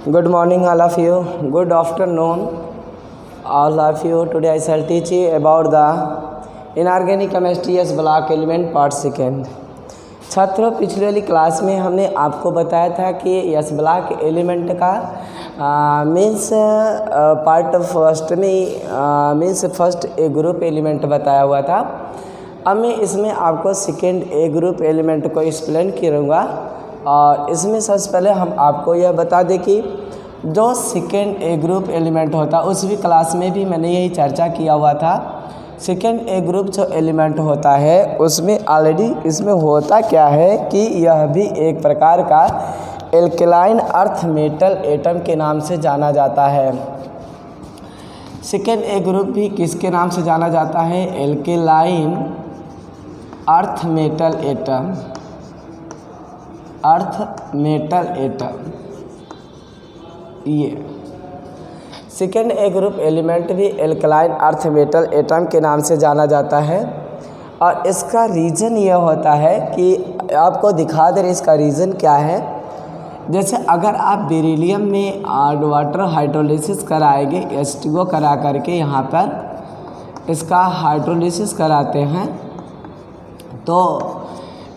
Good morning, all of you. Good afternoon, all of you. Today I shall teach you about the inorganic chemistry as block element part second. छात्रों, पिछले वाली class में हमने आपको बताया था कि यस ब्लॉक एलिमेंट का मीन्स पार्ट फर्स्ट में means first A group element बताया हुआ था। अब मैं इसमें आपको सेकेंड ए ग्रुप एलिमेंट को एक्सप्लेन करूँगा और इसमें सबसे पहले हम आपको यह बता दें कि जो सेकेंड ए ग्रुप एलिमेंट होता है उस भी क्लास में भी मैंने यही चर्चा किया हुआ था। सेकेंड ए ग्रुप जो एलिमेंट होता है उसमें ऑलरेडी इसमें होता क्या है कि यह भी एक प्रकार का एल्केलाइन अर्थ मेटल एटम के नाम से जाना जाता है। सेकेंड ए ग्रुप भी किसके नाम से जाना जाता है? Alkaline earth metal atom, earth metal atom. ये सेकेंड ए ग्रुप एलिमेंट भी एल्कलाइन अर्थ मेटल एटम के नाम से जाना जाता है और इसका रीज़न यह होता है कि आपको दिखा दे इसका रीज़न क्या है। जैसे अगर आप बेरिलियम में वाटर हाइड्रोलिसिस कराएंगे, H2O करा करके यहाँ पर इसका हाइड्रोलिसिस कराते हैं तो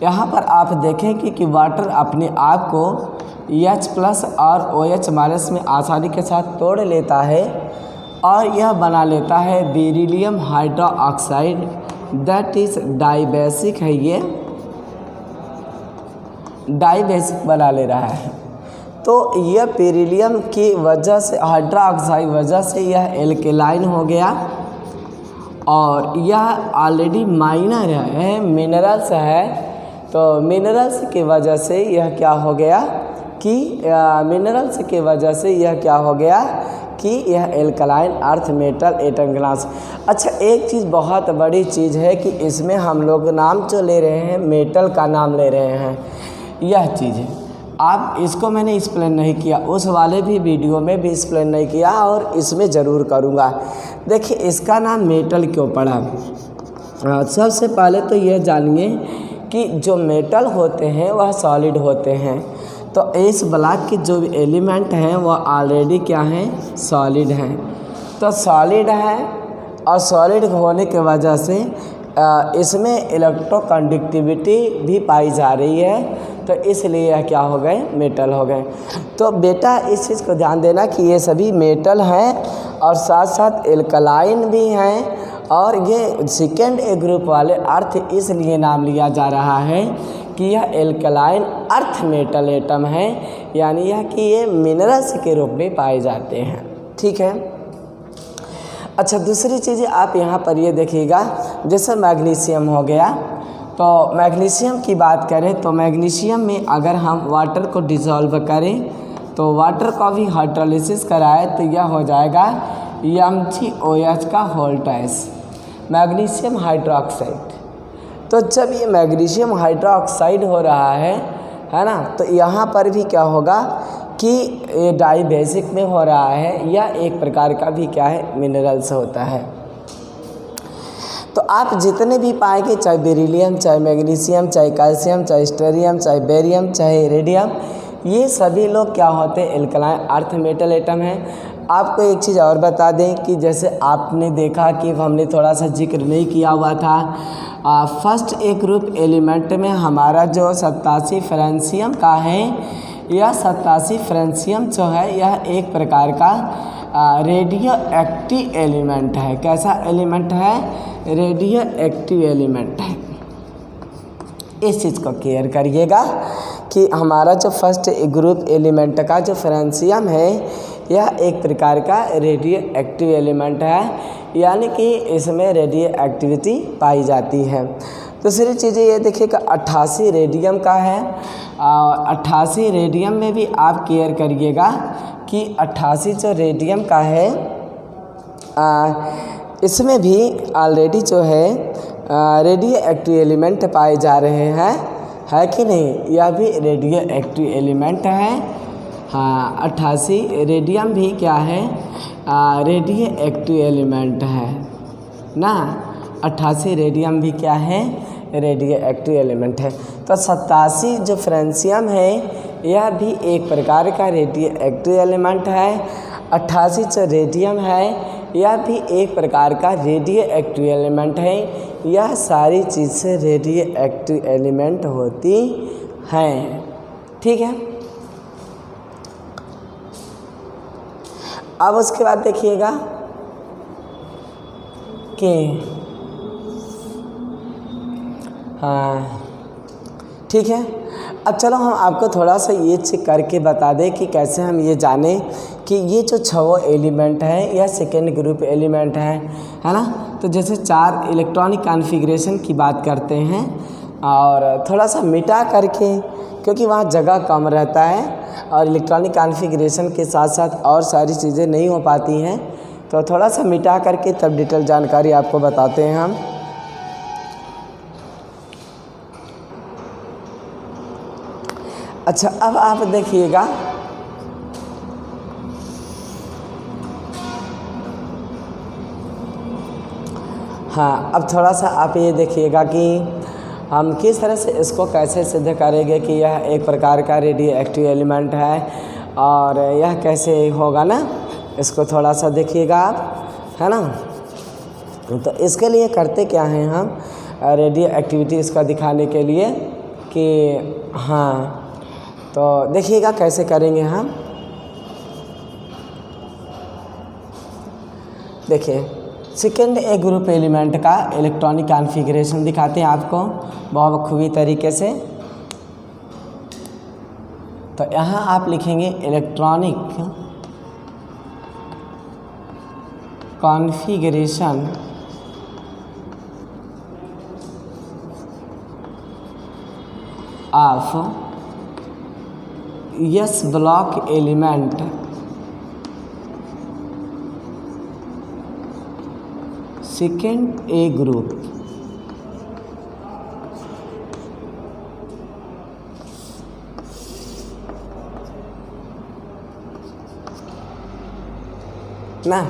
यहाँ पर आप देखेंगे कि वाटर अपने आप को H+ और OH- में आसानी के साथ तोड़ लेता है और यह बना लेता है beryllium hydroxide, that is dibasic है। ये डाइबेसिक बना ले रहा है तो यह बेरिलियम की वजह से हाइड्रोक्साइड वजह से यह एल्केलाइन हो गया और यह ऑलरेडी माइनर है, मिनरल्स है। तो मिनरल्स की वजह से यह क्या हो गया कि मिनरल्स की वजह से यह क्या हो गया कि यह alkaline earth metal atom class. अच्छा, एक चीज़ बहुत बड़ी चीज़ है कि इसमें हम लोग नाम जो ले रहे हैं मेटल का नाम ले रहे हैं, यह चीज़ है। आप इसको मैंने एक्सप्लेन नहीं किया, उस वाले भी वीडियो में भी एक्सप्लेन नहीं किया और इसमें ज़रूर करूँगा। देखिए इसका नाम मेटल क्यों पड़ा। सबसे पहले तो यह जानिए कि जो मेटल होते हैं वह सॉलिड होते हैं, तो इस ब्लॉक के जो एलिमेंट हैं वह ऑलरेडी क्या हैं? सॉलिड हैं। तो सॉलिड है और सॉलिड होने की वजह से इसमें इलेक्ट्रोकंडक्टिविटी भी पाई जा रही है, तो इसलिए यह क्या हो गए? मेटल हो गए। तो बेटा इस चीज़ को ध्यान देना कि ये सभी मेटल हैं और साथ साथ एल्कलाइन भी हैं और ये सेकेंड ए ग्रुप वाले अर्थ इसलिए नाम लिया जा रहा है कि यह एल्कलाइन अर्थ मेटल एटम है, यानी यह कि ये मिनरल्स के रूप में पाए जाते हैं। ठीक है। अच्छा, दूसरी चीज़ आप यहाँ पर ये देखिएगा, जैसे मैग्नीशियम हो गया, तो मैग्नीशियम की बात करें तो मैग्नीशियम में अगर हम वाटर को डिज़ोल्व करें तो वाटर का भी हाइड्रोलिसिस कराए तो यह हो जाएगा MgOH का वोल्टेज, मैग्नीशियम हाइड्रोक्साइड। तो जब ये मैग्नीशियम हाइड्रोक्साइड हो रहा है ना, तो यहाँ पर भी क्या होगा कि ये डाइबेसिक में हो रहा है, या एक प्रकार का भी क्या है? मिनरल्स होता है। तो आप जितने भी पाएंगे, चाहे बेरिलियम, चाहे मैग्नीशियम, चाहे कैल्शियम, चाहे स्टेरियम, चाहे बेरियम, चाहे रेडियम, ये सभी लोग क्या होते हैं? एल्कलाइन अर्थ मेटल एटम हैं। आपको एक चीज़ और बता दें कि जैसे आपने देखा कि हमने थोड़ा सा जिक्र नहीं किया हुआ था, फर्स्ट ए ग्रुप एलिमेंट में हमारा जो 87 फ्रांसियम का है, यह 87 फ्रांसियम जो है यह एक प्रकार का रेडियो एक्टिव एलिमेंट है। कैसा एलिमेंट है? रेडियो एक्टिव एलिमेंट है। इस चीज़ को केयर करिएगा कि हमारा जो फर्स्ट ग्रुप एलिमेंट का जो फ्रांसियम है यह एक प्रकार का रेडियो एक्टिव एलिमेंट है, यानी कि इसमें रेडियो एक्टिविटी पाई जाती है। दूसरी चीज़ें ये देखिए कि 88 रेडियम का है। 88 रेडियम में भी आप केयर करिएगा कि 88 जो रेडियम का है इसमें भी ऑलरेडी जो है रेडियो एक्टिव एलिमेंट पाए जा रहे हैं, है कि नहीं? यह भी रेडियो एक्टिव एलिमेंट है। हाँ, 88 रेडियम भी क्या है? रेडियो एक्टिव एलिमेंट है ना। 88 रेडियम भी क्या है? रेडियो एक्टिव एलिमेंट है। तो 87 जो फ्रांसियम है यह भी एक प्रकार का रेडियो एक्टिव एलिमेंट है। 88 जो रेडियम है यह भी एक प्रकार का रेडियो एक्टिव एलिमेंट है। यह सारी चीज़ें रेडियो एक्टिव एलिमेंट होती हैं। ठीक है, अब उसके बाद देखिएगा कि हाँ ठीक है। अब चलो हम आपको थोड़ा सा ये चेक करके बता दें कि कैसे हम ये जानें कि ये जो 6 एलिमेंट है यह सेकेंड ग्रुप एलिमेंट है ना। तो जैसे 4 इलेक्ट्रॉनिक कॉन्फ़िगरेशन की बात करते हैं और थोड़ा सा मिटा करके, क्योंकि वहाँ जगह कम रहता है और इलेक्ट्रॉनिक कॉन्फ़िगरेशन के साथ साथ और सारी चीज़ें नहीं हो पाती हैं, तो थोड़ा सा मिटा करके तब डिटेल जानकारी आपको बताते हैं हम। अच्छा, अब आप देखिएगा हाँ, अब थोड़ा सा आप ये देखिएगा कि हम किस तरह से इसको कैसे सिद्ध करेंगे कि यह एक प्रकार का रेडियो एक्टिव एलिमेंट है और यह कैसे होगा ना, इसको थोड़ा सा देखिएगा आप, है ना। तो इसके लिए करते क्या हैं हम, रेडियो एक्टिविटी इसका दिखाने के लिए कि हाँ, तो देखिएगा कैसे करेंगे हम। देखिए, सेकेंड ए ग्रुप एलिमेंट का इलेक्ट्रॉनिक कॉन्फ़िगरेशन दिखाते हैं आपको बहुत खूबी तरीके से। तो यहाँ आप लिखेंगे electronic configuration of S block element second A group. No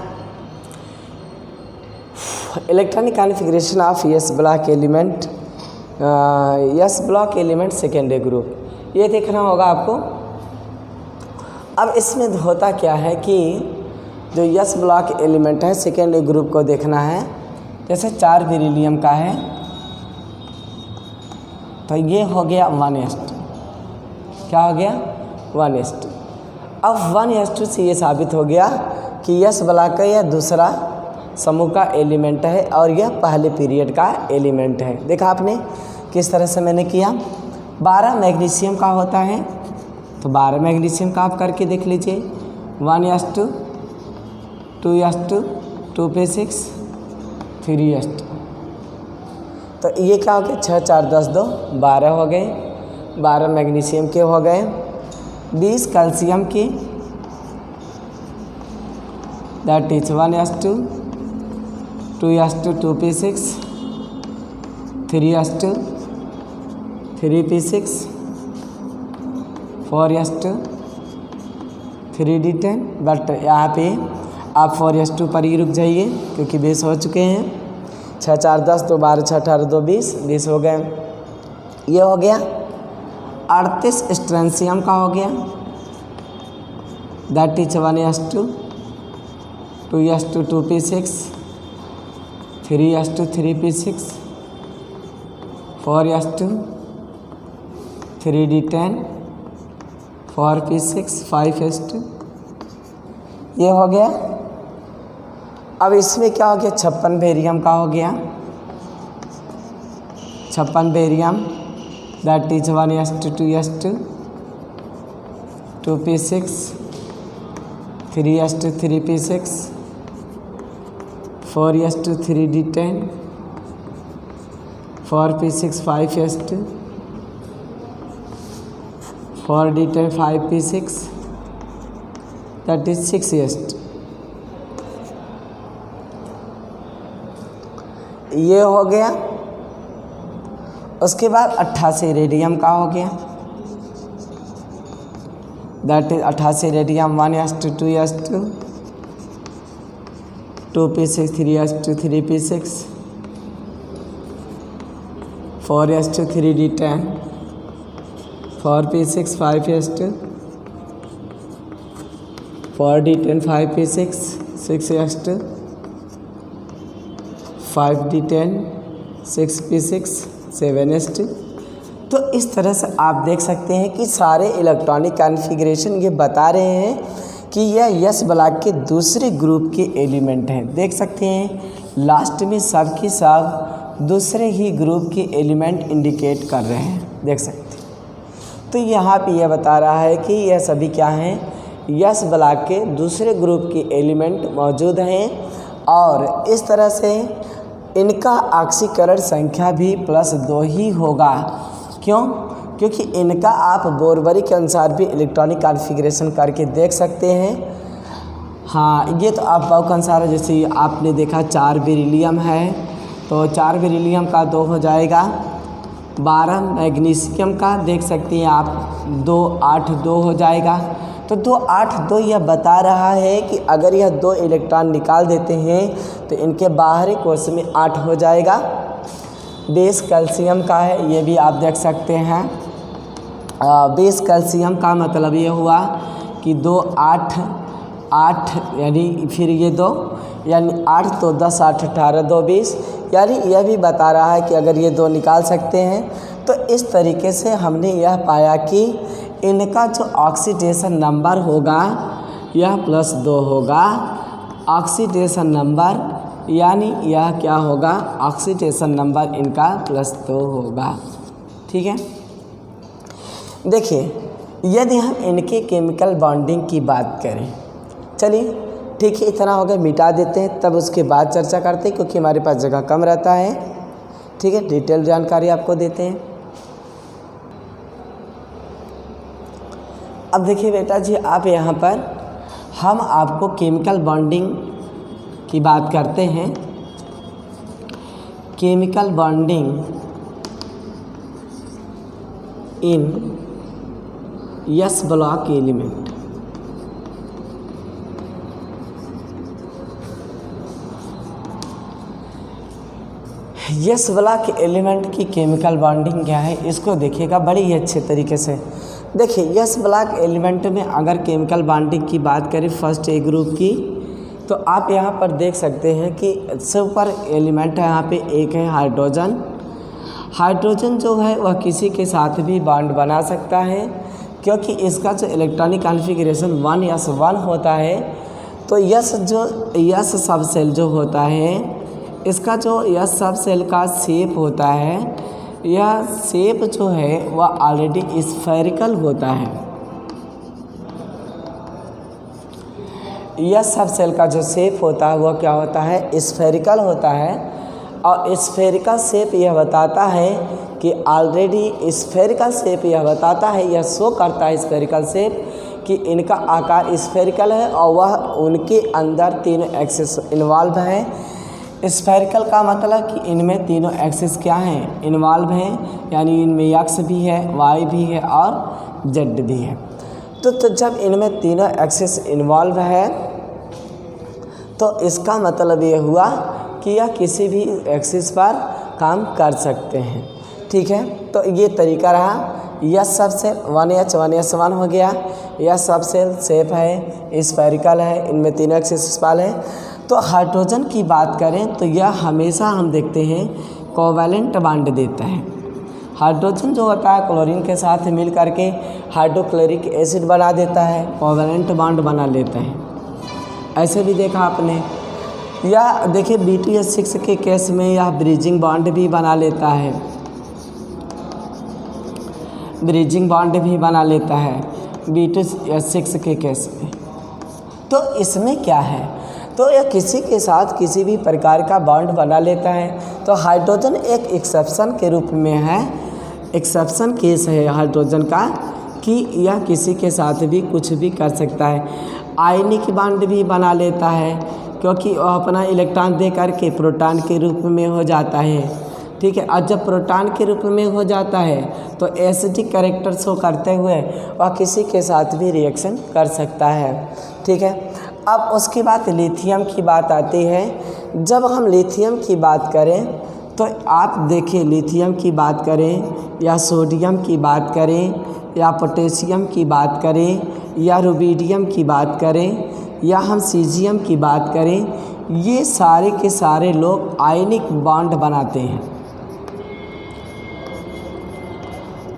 electronic configuration of S block element, S block element second A group, ये देखना होगा आपको। अब इसमें होता क्या है कि जो S ब्लॉक एलिमेंट है सेकेंड ग्रुप को देखना है। जैसे 4 बेरिलियम का है तो ये हो गया 1s2, क्या हो गया 1s2। अब 1s2 से ये साबित हो गया कि S ब्लॉक का यह दूसरा समूह का एलिमेंट है और यह पहले पीरियड का एलिमेंट है। देखा आपने किस तरह से मैंने किया। 12 मैग्नीशियम का होता है तो 12 मैग्नीशियम का आप करके देख लीजिए। 1s2, 2s2, 2p6, 3s2। तो ये क्या हो गया, 6 4 10 2 12 हो गए। 12 मैग्नीशियम के हो गए। 20 कैल्शियम की, that is 1s2, 2s2, 2p6, 3s2, 3p6, 4s2, 3d10। But यहाँ पे आप 4s2 पर ही रुक जाइए क्योंकि 20 हो चुके हैं। 6 4 10 2 12 6 18 2 20 हो गए। ये हो गया। 38 स्ट्रेंशियम का हो गया, that is 1s2, 2s2, 2p6, 3s2, 3p6, 4s2, 3d10, 4p6, 5s2। ये हो गया। अब इसमें क्या हो गया, 56 बेरियम का हो गया। 56 barium, that is 1s2, 2s2, 2p6, 3s2, 3p6, 4s2, 3d10, 4p6, 5s2, 4d10, 5p6, that is 6s2। ये हो गया। उसके बाद 88 रेडियम का हो गया, that is 88 radium, 1s2, 2s2, 2p6, 3s2, 3p6, 4s2, 3d10, 4p6 5s2, 4d10 5p6 6s2, 5d10 6p6 7s2। तो इस तरह से आप देख सकते हैं कि सारे इलेक्ट्रॉनिक कॉन्फ़िगरेशन ये बता रहे हैं कि यह यस ब्लॉक के दूसरे ग्रुप के एलिमेंट हैं। देख सकते हैं लास्ट में सब की सब दूसरे ही ग्रुप के एलिमेंट इंडिकेट कर रहे हैं, देख सकते हैं। तो यहाँ पे यह बता रहा है कि यह सभी क्या हैं, यस ब्लॉक के दूसरे ग्रुप के एलिमेंट मौजूद हैं और इस तरह से इनका ऑक्सीकरण संख्या भी +2 ही होगा। क्यों? क्योंकि इनका आप बोरबरी के अनुसार भी इलेक्ट्रॉनिक कॉन्फ़िगरेशन करके देख सकते हैं। हाँ, ये तो आप बाउ के अनुसार है, जैसे आपने देखा 4 बेरिलियम है तो 4 बेरिलियम का 2 हो जाएगा। 12 मैग्नीशियम का देख सकते हैं आप 2 8 2 हो जाएगा। तो 2 8 2 यह बता रहा है कि अगर यह 2 इलेक्ट्रॉन निकाल देते हैं तो इनके बाहरी कोश में 8 हो जाएगा। बेस कैल्शियम का है, ये भी आप देख सकते हैं। बेस कैल्शियम का मतलब ये हुआ कि 2 8 8 यानी फिर ये 2 यानी 8 तो 10 8 18 2 20, यानी यह भी बता रहा है कि अगर ये 2 निकाल सकते हैं तो इस तरीके से हमने यह पाया कि इनका जो ऑक्सीडेशन नंबर होगा यह +2 होगा। ऑक्सीडेशन नंबर यानी यह क्या होगा, ऑक्सीडेशन नंबर इनका +2 होगा। ठीक है, देखिए यदि हम इनके केमिकल बॉन्डिंग की बात करें, चलिए ठीक है इतना हो गया, मिटा देते हैं, तब उसके बाद चर्चा करते हैं क्योंकि हमारे पास जगह कम रहता है। ठीक है, डिटेल जानकारी आपको देते हैं। अब देखिए बेटा जी, आप यहाँ पर हम आपको केमिकल बॉन्डिंग की बात करते हैं। Chemical bonding in yes block element. Yes block element की केमिकल बॉन्डिंग क्या है, इसको देखिएगा बड़ी ही अच्छे तरीके से। देखिए यस ब्लॉक एलिमेंट में अगर केमिकल बॉन्डिंग की बात करें फर्स्ट ए ग्रुप की, तो आप यहाँ पर देख सकते हैं कि सुपर एलिमेंट है, यहाँ पे एक है हाइड्रोजन। हाइड्रोजन जो है वह किसी के साथ भी बॉन्ड बना सकता है क्योंकि इसका जो इलेक्ट्रॉनिक कॉन्फ़िगरेशन 1s1 होता है। तो यस सब सेल जो होता है, इसका जो यस सब सेल का शेप होता है, यह शेप जो है वह ऑलरेडी स्फेरिकल होता है। यस सब सेल का जो शेप होता है वह क्या होता है, स्फेरिकल होता है। और स्फेरिकल शेप यह बताता है कि ऑलरेडी स्फेरिकल शेप यह बताता है, यह शो करता है स्फेरिकल शेप कि इनका आकार स्फेरिकल है और वह उनके अंदर तीनों एक्सिस इन्वॉल्व है। स्फेरिकल का मतलब कि इनमें तीनों एक्सिस क्या हैं, इन्वॉल्व हैं, यानी इनमें एक्स भी है, वाई भी है और जेड भी है। तो जब इनमें तीनों एक्सिस इन्वॉल्व है तो इसका मतलब ये हुआ कि यह किसी भी एक्सिस पर काम कर सकते हैं। ठीक है, तो ये तरीका रहा। यस सब सेल 1s1 हो गया। यस सब सेल शेप है, स्फेरिकल है, इनमें तीनों एक्सिस वाल है। तो हाइड्रोजन की बात करें तो यह हमेशा हम देखते हैं कोवैलेंट बॉन्ड देता है। हाइड्रोजन जो होता है क्लोरीन के साथ मिल करके हाइड्रोक्लोरिक एसिड बना देता है, कोवैलेंट बॉन्ड बना लेता है। ऐसे भी देखा आपने। या देखिए BTS6 के केस में यह ब्रिजिंग बॉन्ड भी बना लेता है, ब्रिजिंग बॉन्ड भी बना लेता है BTS6 के केस में। तो इसमें क्या है, तो यह किसी के साथ किसी भी प्रकार का बॉन्ड बना लेता है। तो हाइड्रोजन एक एक्सेप्शन के रूप में है, एक्सेप्शन केस है हाइड्रोजन का कि यह किसी के साथ भी कुछ भी कर सकता है। आयनिक बॉन्ड भी बना लेता है क्योंकि वह अपना इलेक्ट्रॉन दे करके प्रोटॉन के रूप में हो जाता है। ठीक है, और जब प्रोटॉन के रूप में हो जाता है तो एसिडिक कैरेक्टर शो करते हुए वह किसी के साथ भी रिएक्शन कर सकता है। ठीक है, अब उसके बाद लिथियम की बात आती है। जब हम लिथियम की बात करें तो आप देखिए लिथियम की बात करें या सोडियम की बात करें या पोटेशियम की बात करें या रुबिडियम की बात करें या हम सीजियम की बात करें, ये सारे के सारे लोग आयनिक बॉन्ड बनाते हैं,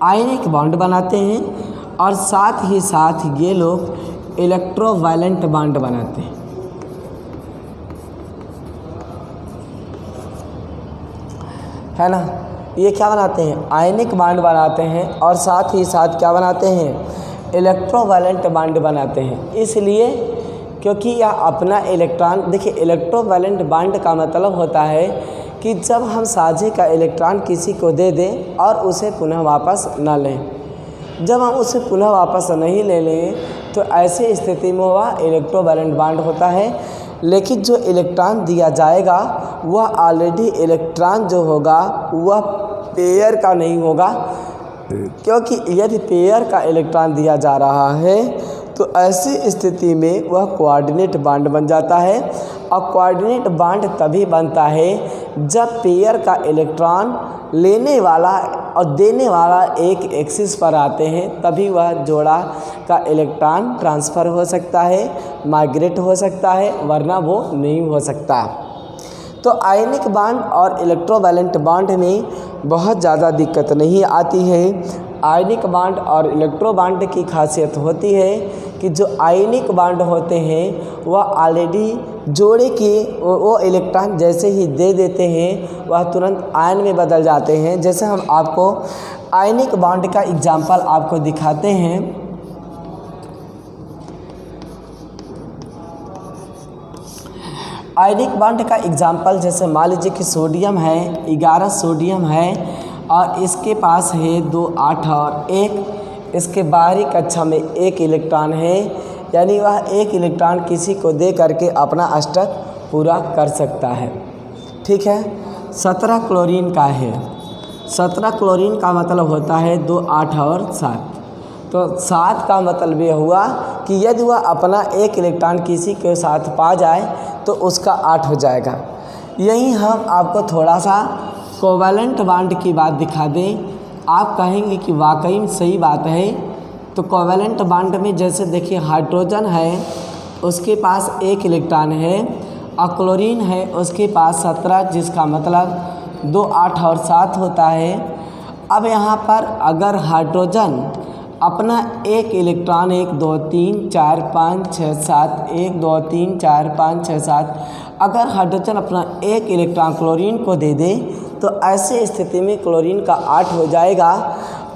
आयनिक बॉन्ड बनाते हैं और साथ ही साथ ये लोग इलेक्ट्रोवायलेंट बॉन्ड बनाते हैं। है ना, ये क्या बनाते हैं, आयनिक बॉन्ड बनाते हैं और साथ ही साथ क्या बनाते हैं, इलेक्ट्रोवायलेंट बॉन्ड बनाते हैं। इसलिए क्योंकि यह अपना इलेक्ट्रॉन, देखिए इलेक्ट्रोवायलेंट बॉन्ड का मतलब होता है कि जब हम साझे का इलेक्ट्रॉन किसी को दे दें और उसे पुनः वापस न लें, जब हम उसे पुनः वापस नहीं ले लेंगे तो ऐसे स्थिति में वह इलेक्ट्रोवायलेंट बॉन्ड होता है। लेकिन जो इलेक्ट्रॉन दिया जाएगा वह ऑलरेडी इलेक्ट्रॉन जो होगा वह पेयर का नहीं होगा, क्योंकि यदि पेयर का इलेक्ट्रॉन दिया जा रहा है तो ऐसी स्थिति में वह कोऑर्डिनेट बॉन्ड बन जाता है। और कोऑर्डिनेट बॉन्ड तभी बनता है जब पेयर का इलेक्ट्रॉन लेने वाला और देने वाला एक एक्सिस पर आते हैं, तभी वह जोड़ा का इलेक्ट्रॉन ट्रांसफ़र हो सकता है, माइग्रेट हो सकता है, वरना वो नहीं हो सकता। तो आयनिक बॉन्ड और इलेक्ट्रोवायलेंट बॉन्ड में बहुत ज़्यादा दिक्कत नहीं आती है। आयनिक बॉन्ड और इलेक्ट्रो बॉन्ड की खासियत होती है कि जो आयनिक बॉन्ड होते हैं वह ऑलरेडी जोड़े के वो इलेक्ट्रॉन जैसे ही दे देते हैं वह तुरंत आयन में बदल जाते हैं। जैसे हम आपको आयनिक बॉन्ड का एग्जांपल आपको दिखाते हैं। आयनिक बॉन्ड का एग्जांपल जैसे मान लीजिए कि सोडियम है, 11 सोडियम है और इसके पास है 2 8 और 1, इसके बाहरी कक्षा में 1 इलेक्ट्रॉन है, यानी वह 1 इलेक्ट्रॉन किसी को दे करके अपना अष्टक पूरा कर सकता है। ठीक है, 17 क्लोरीन का है, 17 क्लोरीन का मतलब होता है 2 8 और 7। तो 7 का मतलब यह हुआ कि यदि वह अपना 1 इलेक्ट्रॉन किसी के साथ पा जाए तो उसका 8 हो जाएगा। यही हम आपको थोड़ा सा कोवैलेंट बॉन्ड की बात दिखा दें, आप कहेंगे कि वाकई में सही बात है। तो कोवैलेंट बॉन्ड में जैसे देखिए हाइड्रोजन है उसके पास 1 इलेक्ट्रॉन है और क्लोरीन है उसके पास 17, जिसका मतलब 2 8 और 7 होता है। अब यहाँ पर अगर हाइड्रोजन अपना 1 इलेक्ट्रॉन 1 2 3 4 5 6 7 1 2 3 4 5 6 7 अगर हाइड्रोजन अपना 1 इलेक्ट्रॉन क्लोरीन को दे दे तो ऐसे स्थिति में क्लोरीन का 8 हो जाएगा।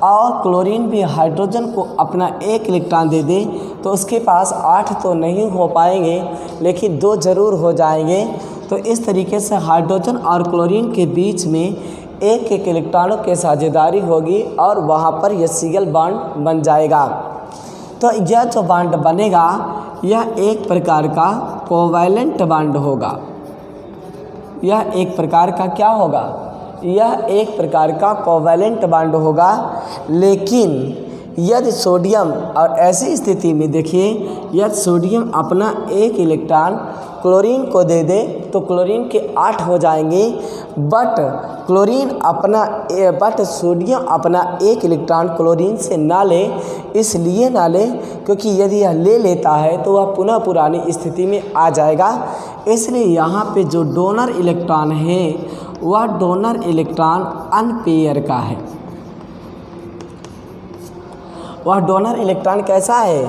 और क्लोरीन भी हाइड्रोजन को अपना 1 इलेक्ट्रॉन दे दे तो उसके पास 8 तो नहीं हो पाएंगे लेकिन 2 ज़रूर हो जाएंगे। तो इस तरीके से हाइड्रोजन और क्लोरीन के बीच में 1 इलेक्ट्रॉनों की साझेदारी होगी और वहाँ पर यह Cl बॉन्ड बन जाएगा। तो यह जो बॉन्ड बनेगा यह एक प्रकार का कोवैलेंट बॉन्ड होगा। यह एक प्रकार का क्या होगा, यह एक प्रकार का कोवैलेंट बॉन्ड होगा। लेकिन यदि सोडियम, और ऐसी स्थिति में देखिए यदि सोडियम अपना 1 इलेक्ट्रॉन क्लोरीन को दे दे तो क्लोरीन के 8 हो जाएंगे, बट सोडियम अपना 1 इलेक्ट्रॉन क्लोरीन से ना ले, इसलिए ना ले क्योंकि यदि यह ले लेता है तो वह पुनः पुरानी स्थिति में आ जाएगा। इसलिए यहाँ पे जो डोनर इलेक्ट्रॉन है वह डोनर इलेक्ट्रॉन अनपेयर का है। वह डोनर इलेक्ट्रॉन कैसा है,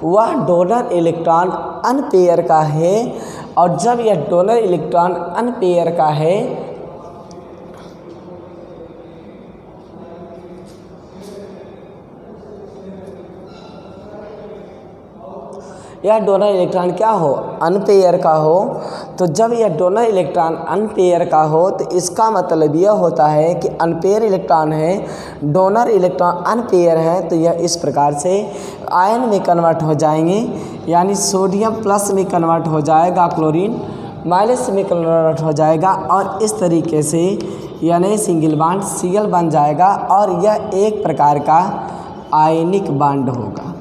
वह डोनर इलेक्ट्रॉन अनपेयर का है। और जब यह डोनर इलेक्ट्रॉन अनपेयर का है यह डोनर इलेक्ट्रॉन क्या हो, अनपेयर का हो। तो जब यह डोनर इलेक्ट्रॉन अनपेयर का हो तो इसका मतलब यह होता है कि अनपेयर इलेक्ट्रॉन है, डोनर इलेक्ट्रॉन अनपेयर है, तो यह इस प्रकार से आयन में कन्वर्ट हो जाएंगे। यानी सोडियम प्लस में कन्वर्ट हो जाएगा, क्लोरीन माइनस में कन्वर्ट हो जाएगा और इस तरीके से यानी सिंगल बॉन्ड Cl बन जाएगा और यह एक प्रकार का आयनिक बॉन्ड होगा।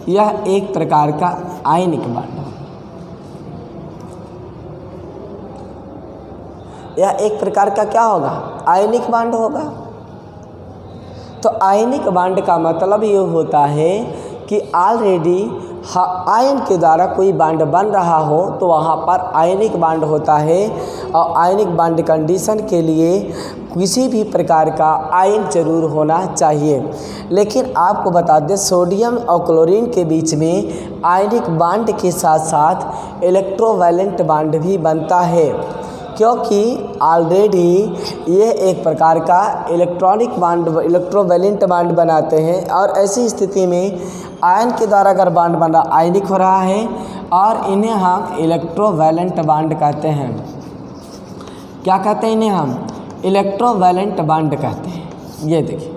यह एक प्रकार का आयनिक बॉन्ड होगा। यह एक प्रकार का क्या होगा, आयनिक बॉन्ड होगा। तो आयनिक बांड का मतलब ये होता है कि ऑलरेडी आयन के द्वारा कोई बांड बन रहा हो तो वहाँ पर आयनिक बांड होता है। और आयनिक बांड कंडीशन के लिए किसी भी प्रकार का आयन जरूर होना चाहिए। लेकिन आपको बता दें, सोडियम और क्लोरीन के बीच में आयनिक बांड के साथ साथ इलेक्ट्रोवैलेंट बांड भी बनता है, क्योंकि ऑलरेडी ये एक प्रकार का इलेक्ट्रोवैलेंट बांड बनाते हैं। और ऐसी स्थिति में आयन के द्वारा अगर बांड बन रहा, आयनिक हो रहा है, और इन्हें हम इलेक्ट्रोवैलेंट बांड कहते हैं। क्या कहते हैं? इन्हें हम इलेक्ट्रोवैलेंट बांड कहते हैं। ये देखिए,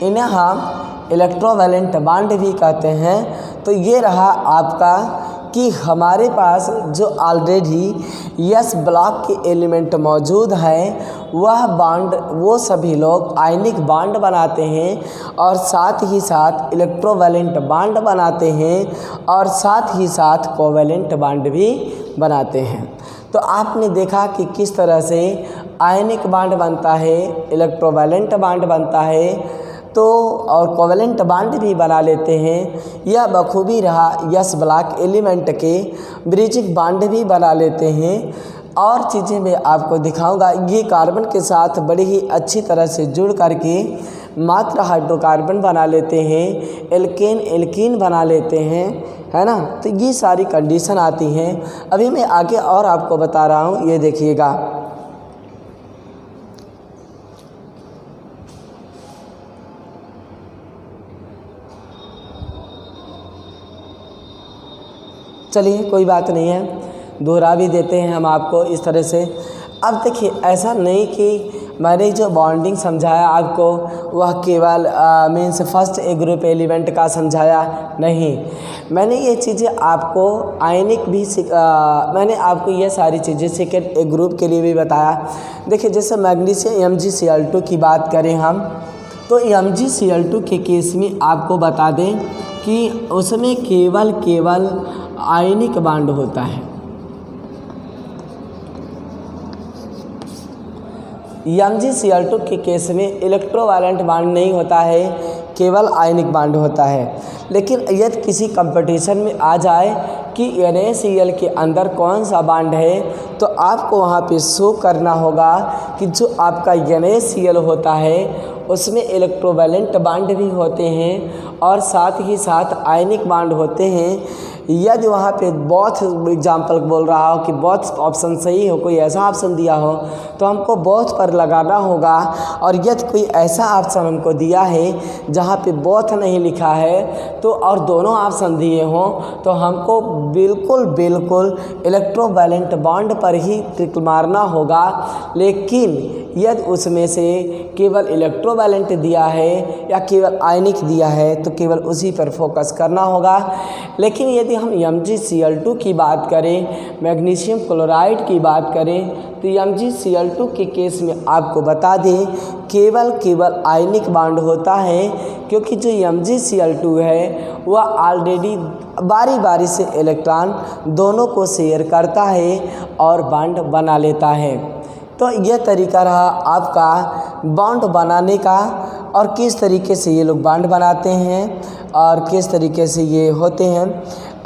इन्हें हम इलेक्ट्रोवैलेंट बांड भी कहते हैं। तो ये रहा आपका कि हमारे पास जो ऑलरेडी एस ब्लॉक के एलिमेंट मौजूद हैं वह बांड, वो सभी लोग आयनिक बांड बनाते हैं और साथ ही साथ इलेक्ट्रोवैलेंट बांड बनाते हैं और साथ ही साथ कोवैलेंट बांड भी बनाते हैं। तो आपने देखा कि किस तरह से आयनिक बांड बनता है, इलेक्ट्रोवैलेंट बांड बनता है, तो और कोवैलेंट बांड भी बना लेते हैं। यह बखूबी रहा यस ब्लॉक एलिमेंट के ब्रिजिंग बांड भी बना लेते हैं। और चीज़ें मैं आपको दिखाऊंगा। ये कार्बन के साथ बड़ी ही अच्छी तरह से जुड़ करके मात्र हाइड्रोकार्बन बना लेते हैं, एल्केन बना लेते हैं, है ना। तो ये सारी कंडीशन आती हैं। अभी मैं आगे और आपको बता रहा हूँ, ये देखिएगा। चलिए कोई बात नहीं है, दोहरा भी देते हैं हम आपको इस तरह से। अब देखिए, ऐसा नहीं कि मैंने जो बॉन्डिंग समझाया आपको वह केवल means first A group element का समझाया नहीं। मैंने ये चीज़ें आपको आयनिक भी मैंने आपको ये सारी चीज़ें सेकेंड ए ग्रुप के लिए भी बताया। देखिए, जैसे मैग्नीशियम MgCl2 की बात करें हम, तो MgCl2 के केस में आपको बता दें कि उसमें केवल आयनिक बांड होता है। MgCl2 के केस में इलेक्ट्रोवैलेंट बांड नहीं होता है, केवल आयनिक बांड होता है। लेकिन यदि किसी कंपटीशन में आ जाए कि NaCl के अंदर कौन सा बांड है, तो आपको वहाँ पे शो करना होगा कि जो आपका NaCl होता है उसमें इलेक्ट्रोवैलेंट बांड भी होते हैं और साथ ही साथ आयनिक बांड होते हैं। यदि वहाँ पे बोथ एग्जाम्पल बोल रहा हो कि बोथ ऑप्शन सही हो, कोई ऐसा ऑप्शन दिया हो तो हमको बोथ पर लगाना होगा। और यदि कोई ऐसा ऑप्शन हमको दिया है जहाँ पे बोथ नहीं लिखा है तो और दोनों ऑप्शन दिए हों तो हमको बिल्कुल इलेक्ट्रोवैलेंट बॉन्ड पर ही टिक मारना होगा। लेकिन यदि उसमें से केवल इलेक्ट्रोवैलेंट दिया है या केवल आयनिक दिया है तो केवल उसी पर फोकस करना होगा। लेकिन यदि हम MgCl2 की बात करें, मैग्नीशियम क्लोराइड की बात करें, तो MgCl2 के केस में आपको बता दें केवल आयनिक बांड होता है, क्योंकि जो MgCl2 है वह ऑलरेडी बारी से इलेक्ट्रॉन दोनों को शेयर करता है और बांड बना लेता है। तो यह तरीका रहा आपका बॉन्ड बनाने का और किस तरीके से ये लोग बॉन्ड बनाते हैं और किस तरीके से ये होते हैं।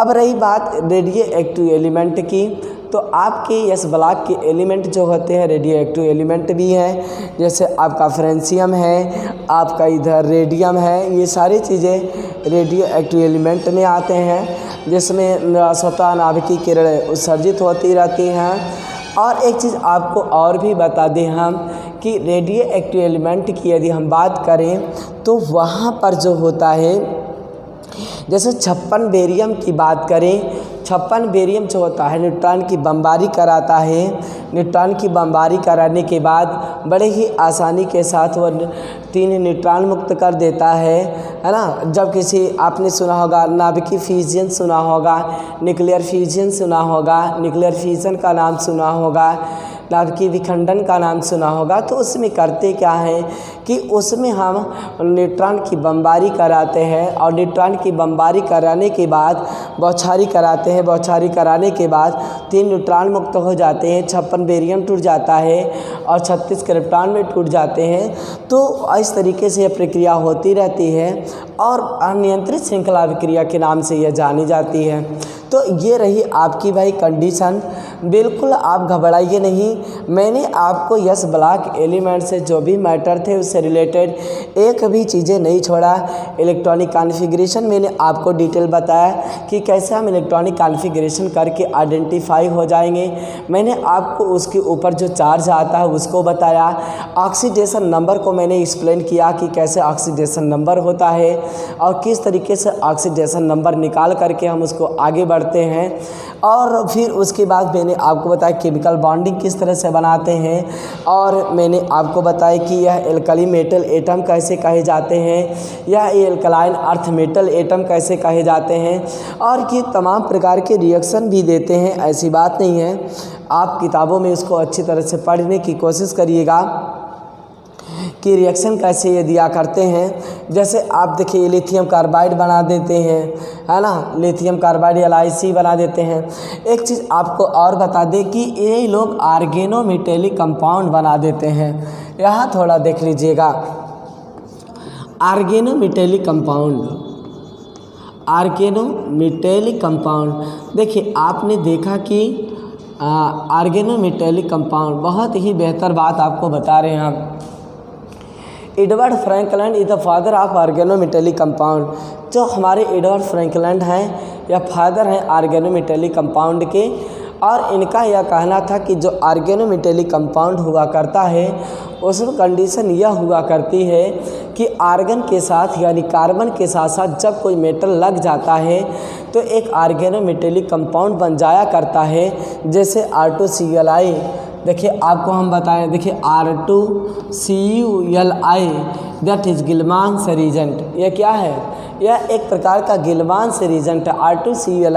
अब रही बात रेडियो एक्टिव एलिमेंट की, तो आपके एस ब्लॉक के एलिमेंट जो होते हैं रेडियो एक्टिव एलिमेंट भी हैं। जैसे आपका फ्रेंशियम है, आपका इधर रेडियम है, ये सारी चीज़ें रेडियो एक्टिव एलिमेंट में आते हैं, जिसमें स्वतः नाभिकीय किरणें उत्सर्जित होती रहती हैं। और एक चीज़ आपको और भी बता दें हम कि रेडियो एक्टिव एलिमेंट की यदि हम बात करें तो वहाँ पर जो होता है, जैसे 56 बेरियम की बात करें, 56 बेरियम जो होता है न्यूट्रॉन की बमबारी कराता है। न्यूट्रॉन की बमबारी कराने के बाद बड़े ही आसानी के साथ वह 3 न्यूट्रॉन मुक्त कर देता है ना। जब किसी आपने सुना होगा नाभिकीय फ्यूजन सुना होगा, न्यूक्लियर फ्यूजन सुना होगा, न्यूक्लियर फ्यूजन का नाम सुना होगा, नाभिकीय विखंडन का नाम सुना होगा, तो उसमें करते क्या है कि उसमें हम न्यूट्रॉन की बमबारी कराते हैं और न्यूट्रॉन की बमबारी कराने के बाद बौछारी कराते हैं। बौछारी कराने के बाद 3 न्यूट्रॉन मुक्त हो जाते हैं, 56 बेरियम टूट जाता है और 36 क्रिप्टॉन में टूट जाते हैं। तो इस तरीके से यह प्रक्रिया होती रहती है और अनियंत्रित श्रृंखला अभिक्रिया के नाम से यह जानी जाती है। तो ये रही आपकी भाई कंडीशन। बिल्कुल आप घबराइए नहीं, मैंने आपको यस ब्लॉक एलिमेंट से जो भी मैटर थे उससे रिलेटेड एक भी चीज़ें नहीं छोड़ा। इलेक्ट्रॉनिक कॉन्फ़िगरेशन मैंने आपको डिटेल बताया कि कैसे हम इलेक्ट्रॉनिक कॉन्फ़िगरेशन करके आइडेंटिफाई हो जाएंगे। मैंने आपको उसके ऊपर जो चार्ज आता है उसको बताया। ऑक्सीडेशन नंबर को मैंने एक्सप्लेन किया कि कैसे ऑक्सीडेशन नंबर होता है और किस तरीके से ऑक्सीडेशन नंबर निकाल करके हम उसको आगे बढ़ते हैं। और फिर उसके बाद मैंने आपको बताया केमिकल बॉन्डिंग किस तरह से बनाते हैं, और मैंने आपको बताया कि यह एल्कली मेटल एटम कैसे कहे जाते हैं, यह एल्कलाइन अर्थ मेटल एटम कैसे कहे जाते हैं, और ये तमाम प्रकार के रिएक्शन भी देते हैं। ऐसी बात नहीं है, आप किताबों में इसको अच्छी तरह से पढ़ने की कोशिश करिएगा कि रिएक्शन कैसे ये दिया करते हैं। जैसे आप देखिए लिथियम कार्बाइड बना देते हैं, है ना, लिथियम कार्बाइड LiC बना देते हैं। एक चीज़ आपको और बता दें कि ये लोग आर्गेनोमेटेलिक कंपाउंड बना देते हैं। यहाँ थोड़ा देख लीजिएगा, आर्गेनोमेटेलिक कंपाउंड, आर्गेनोमेटेलिक कंपाउंड। देखिए आपने देखा कि आर्गेनोमेटेलिक कंपाउंड, बहुत ही बेहतर बात आपको बता रहे हैं हम। Edward Frankland is the father of organometallic compound. जो हमारे एडवर्ड फ्रैंकलैंड हैं यह फादर हैं आर्गेनोमेटेलिक कंपाउंड के, और इनका यह कहना था कि जो आर्गेनोमेटेलिक कंपाउंड हुआ करता है उसमें कंडीशन यह हुआ करती है कि आर्गन के साथ यानी कार्बन के साथ साथ जब कोई मेटल लग जाता है तो एक आर्गेनोमेटेलिक कंपाउंड बन जाया करता है, जैसे R2Cl। देखिए आपको हम बताएं, देखिए R2Cl दैट इज़ गिलमांस रीजेंट। यह क्या है? यह एक प्रकार का गिलमांस रीजेंट है। R2Cl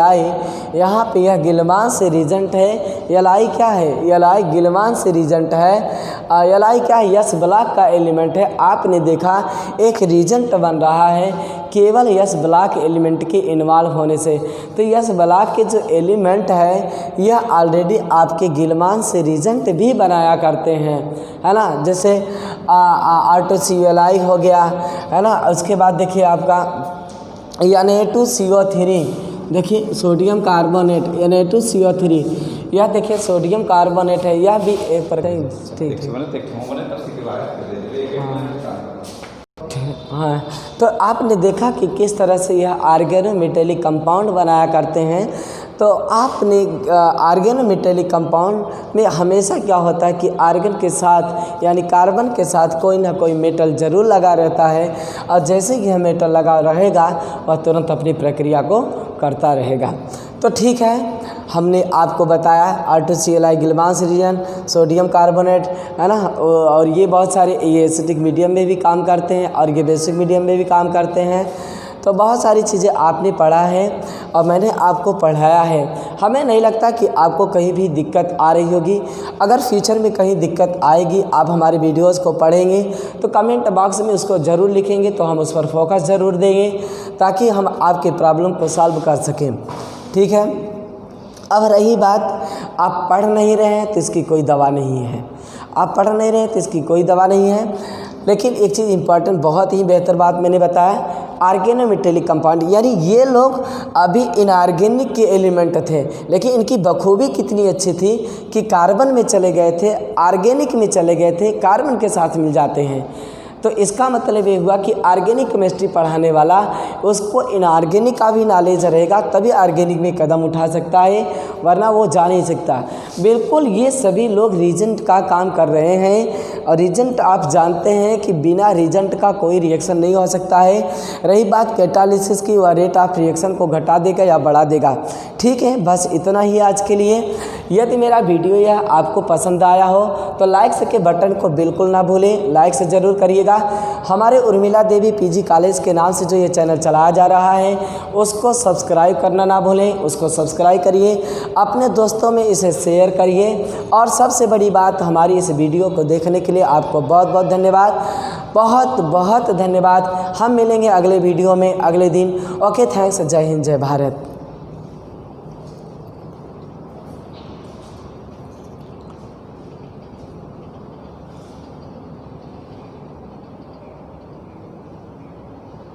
यहाँ पे यह गिलमांस रीजेंट है। Li क्या है? Li गिलमांस रीजेंट है। Li क्या है? यस ब्लॉक का एलिमेंट है। आपने देखा एक रीजेंट बन रहा है केवल यस ब्लॉक एलिमेंट के इन्वॉल्व होने से। तो यस ब्लॉक के जो एलिमेंट है यह ऑलरेडी आपके गिलमांस रीजेंट भी बनाया करते हैं, है ना। जैसे R2Cl हो गया, है ना। उसके बाद देखिए आपका Na2CO3, देखिए सोडियम कार्बोनेट Na2CO3, यह देखिए सोडियम कार्बोनेट है, यह भी एक प्रकार ठीक हाँ। तो आपने देखा कि किस तरह से यह आर्गेनोमेटेलिक कंपाउंड बनाया करते हैं। तो आपने आर्गेनोमेटेलिक कंपाउंड में हमेशा क्या होता है कि आर्गन के साथ यानी कार्बन के साथ कोई ना कोई मेटल ज़रूर लगा रहता है, और जैसे कि यह मेटल लगा रहेगा वह तुरंत अपनी प्रक्रिया को करता रहेगा। तो ठीक है, हमने आपको बताया R2Cl गिलमांस रीजन, सोडियम कार्बोनेट, है ना, और ये बहुत सारे ये एसिडिक मीडियम में भी काम करते हैं और ये बेसिक मीडियम में भी काम करते हैं। तो बहुत सारी चीज़ें आपने पढ़ा है और मैंने आपको पढ़ाया है। हमें नहीं लगता कि आपको कहीं भी दिक्कत आ रही होगी। अगर फ्यूचर में कहीं दिक्कत आएगी, आप हमारे वीडियोस को पढ़ेंगे तो कमेंट बॉक्स में उसको ज़रूर लिखेंगे, तो हम उस पर फोकस ज़रूर देंगे ताकि हम आपके प्रॉब्लम को सॉल्व कर सकें। ठीक है। अब रही बात आप पढ़ नहीं रहे हैं तो इसकी कोई दवा नहीं है, आप पढ़ नहीं रहे तो इसकी कोई दवा नहीं है। लेकिन एक चीज़ इम्पॉर्टेंट, बहुत ही बेहतर बात मैंने बताया, आर्गेनोमेटेलिक कंपाउंड, यानी ये लोग अभी इनऑर्गेनिक के एलिमेंट थे, लेकिन इनकी बखूबी कितनी अच्छी थी कि कार्बन में चले गए थे, ऑर्गेनिक में चले गए थे, कार्बन के साथ मिल जाते हैं। तो इसका मतलब ये हुआ कि ऑर्गेनिक केमिस्ट्री पढ़ाने वाला उसको इनऑर्गेनिक का भी नॉलेज रहेगा, तभी ऑर्गेनिक में कदम उठा सकता है, वरना वो जा नहीं सकता। बिल्कुल ये सभी लोग रीजेंट का काम कर रहे हैं, और रीजेंट आप जानते हैं कि बिना रीजेंट का कोई रिएक्शन नहीं हो सकता है। रही बात कैटालिसिस की, वह रेट ऑफ रिएक्शन को घटा देगा या बढ़ा देगा। ठीक है, बस इतना ही आज के लिए। यदि मेरा वीडियो यह आपको पसंद आया हो तो लाइक के बटन को बिल्कुल ना भूलें, लाइक से ज़रूर करिएगा। हमारे उर्मिला देवी PG कॉलेज के नाम से जो ये चैनल चलाया जा रहा है उसको सब्सक्राइब करना ना भूलें, उसको सब्सक्राइब करिए, अपने दोस्तों में इसे शेयर करिए। और सबसे बड़ी बात, हमारी इस वीडियो को देखने के लिए आपको बहुत बहुत धन्यवाद, बहुत बहुत धन्यवाद। हम मिलेंगे अगले वीडियो में अगले दिन। Okay, thanks. जय हिंद, जय भारत।